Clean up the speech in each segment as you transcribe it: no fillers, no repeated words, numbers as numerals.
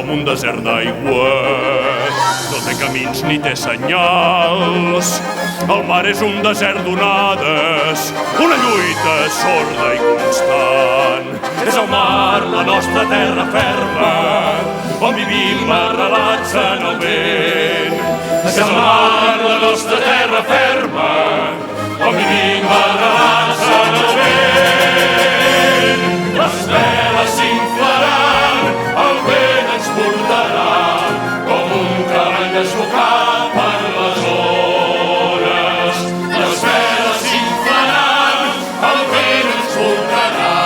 com un desert d'aigua. No té camins ni té senyals. El mar és un desert d'onades, una lluita sorda i constant. És el mar la nostra terra ferma, on vivim arrelats en el vent. És el mar la nostra terra ferma, on vivim arrelats en el vent. Les veles s'inflaran, el vent ens portarà com un cavall desbocat per les ones. Les veles s'inflaran, el vent ens portarà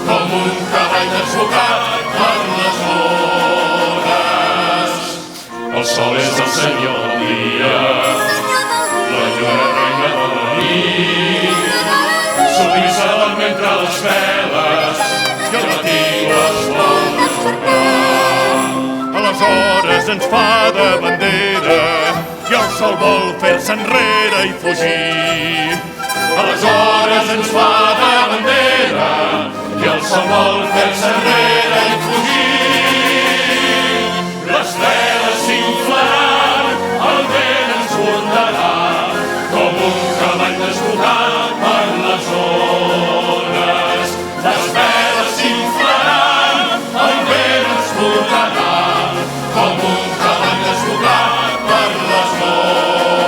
com un cavall desbocat per les ones. El sol és el senyor del dia, la lluna reina de la nit. Sovint s'adorm entre les veles i al matí les vol despertar. Aleshores ens fa de bandera i el sol vol fer-se enrere i fugir. Aleshores ens fa de bandera i el sol vol fer-se enrere i fugir. Les veles s'inflaran, el vent ens portarà com un cavall desbocat per les ones. Les veles s'inflaran, el vent ens portarà com un cavall desbocat per les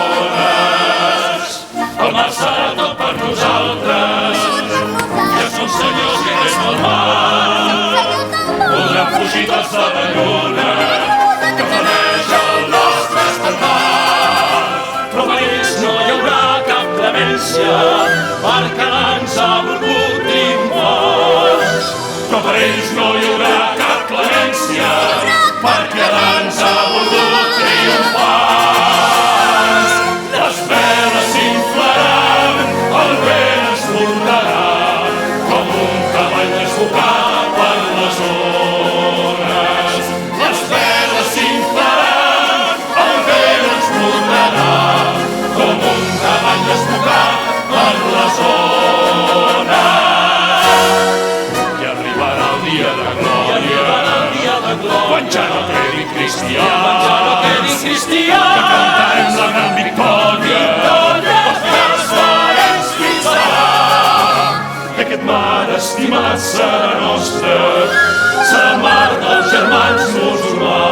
ones. El mar serà tot per nosaltres, ja som senyors i reis del mar. Podrem fugir tots de la lluna que planeja el nostre estendard. Però per ells no hi haurà cap clemència, perquè l'ans ha volgut triomfar. Però per ells no hi haurà cap clemència, perquè l'ans ha volgut triomfar. Les veles s'inflaran, el vent ens portarà com un cavall desbocat per les ones. Les veles s'inflaran, el vent ens portarà com un cavall desbocat per les ones. I arribarà el dia de glòria, quan ja no quedi cristià, que cantarem la gran victòria, els grans valents fins serà. I aquest mar estimat serà nostre, serà el mar dels germans musulmans.